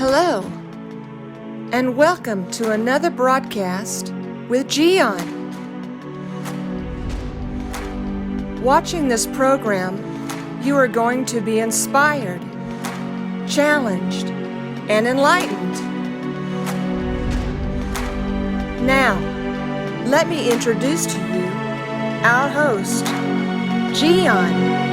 Hello, and welcome to another broadcast with Gian. Watching this program, you are going to be inspired, challenged, and enlightened. Now, let me introduce to you our host, Gian.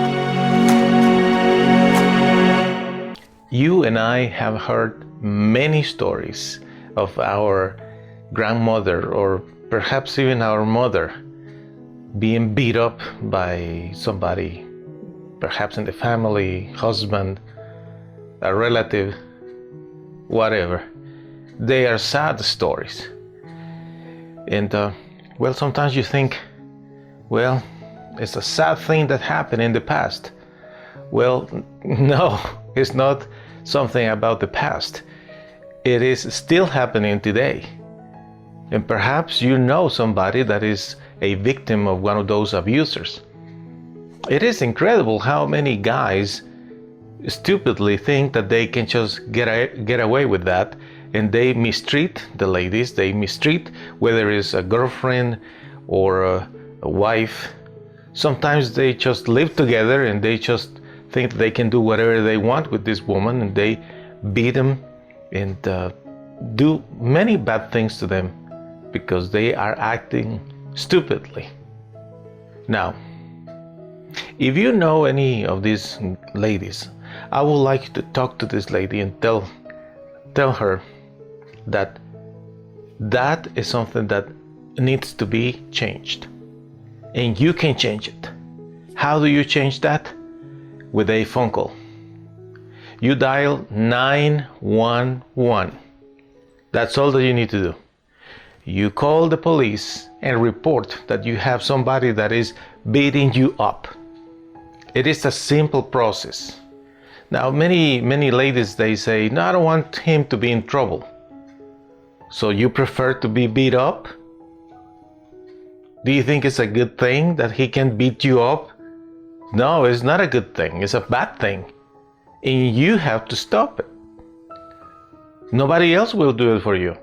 You and I have heard many stories of our grandmother or perhaps even our mother being beat up by somebody, perhaps in the family, husband, a relative, whatever. They are sad stories. And sometimes you think, well, it's a sad thing that happened in the past. Well, no, it's not something about the past. It is still happening today. And perhaps you know somebody that is a victim of one of those abusers. It is incredible how many guys stupidly think that they can just get away with that, and they mistreat the ladies. They mistreat whether it's a girlfriend or a wife. Sometimes they just live together and they just think they can do whatever they want with this woman, and they beat them and do many bad things to them because they are acting stupidly. Now, if you know any of these ladies, I would like to talk to this lady and tell her that that is something that needs to be changed, and you can change it. How do you change that? With a phone call. You dial 911. That's all that you need to do. You call the police and report that you have somebody that is beating you up. It is a simple process. Now, many ladies, they say, no, I don't want him to be in trouble. So you prefer to be beat up? Do you think it's a good thing that he can beat you up? No, it's not a good thing. It's a bad thing. And you have to stop it. Nobody else will do it for you.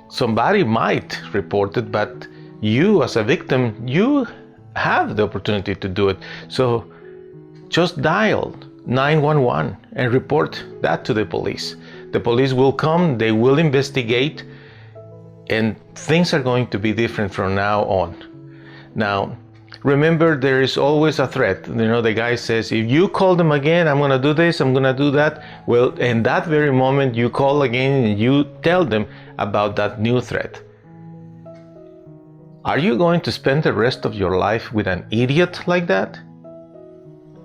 Somebody might report it, but you as a victim, you have the opportunity to do it. So just dial 911 and report that to the police. The police will come, they will investigate, and things are going to be different from now on. Now, remember, there is always a threat. The guy says, if you call them again, I'm going to do this, I'm going to do that. Well, in that very moment, you call again and you tell them about that new threat. Are you going to spend the rest of your life with an idiot like that?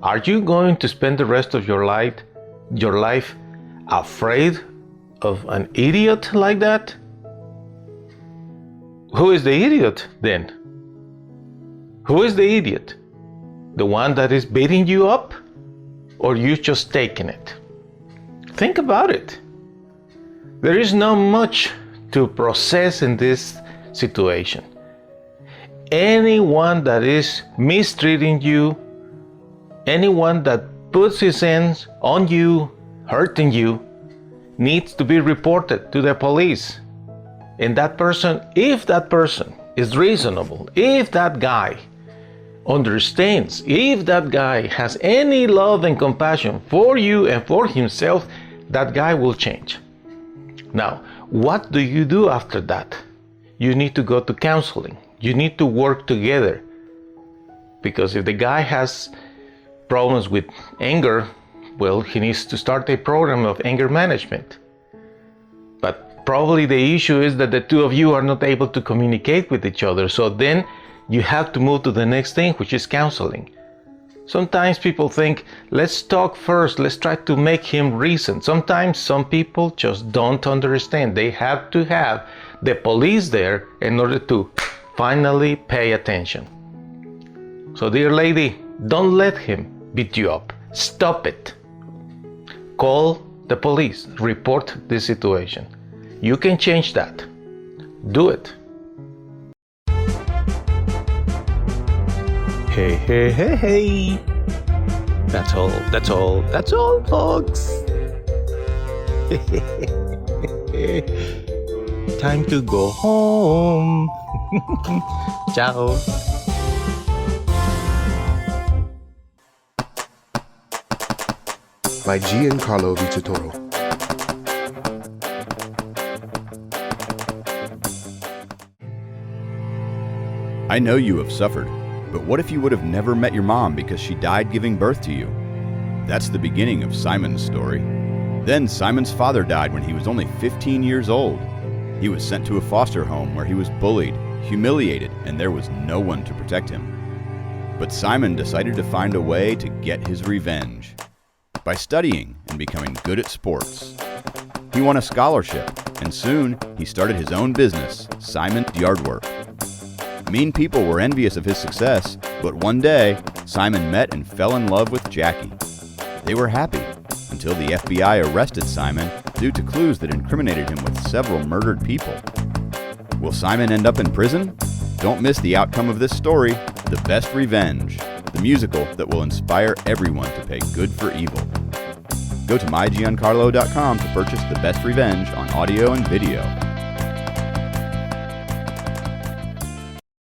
Are you going to spend the rest of your life afraid of an idiot like that? Who is the idiot then? Who is the idiot? The one that is beating you up, or you just taking it? Think about it. There is not much to process in this situation. Anyone that is mistreating you, anyone that puts his hands on you, hurting you, needs to be reported to the police. And that person, if that person is reasonable, if that guy understands, if that guy has any love and compassion for you and for himself, that guy will change. Now, what do you do after that? You need to go to counseling. You need to work together. Because if the guy has problems with anger, well, he needs to start a program of anger management. But probably the issue is that the two of you are not able to communicate with each other. So then you have to move to the next thing, which is counseling. Sometimes people think, let's talk first, let's try to make him reason. Sometimes some people just don't understand. They have to have the police there in order to finally pay attention. So dear lady, don't let him beat you up. Stop it. Call the police, report this situation. You can change that. Do it. Hey. That's all, folks. Time to go home. Ciao. By Giancarlo Vitatoro. I know you have suffered, but what if you would have never met your mom because she died giving birth to you? That's the beginning of Simon's story. Then Simon's father died when he was only 15 years old. He was sent to a foster home where he was bullied, humiliated, and there was no one to protect him. But Simon decided to find a way to get his revenge by studying and becoming good at sports. He won a scholarship, and soon he started his own business, Simon's Yardwork. Mean people were envious of his success, but one day, Simon met and fell in love with Jackie. They were happy until the FBI arrested Simon due to clues that incriminated him with several murdered people. Will Simon end up in prison? Don't miss the outcome of this story, The Best Revenge, the musical that will inspire everyone to pay good for evil. Go to mygiancarlo.com to purchase The Best Revenge on audio and video.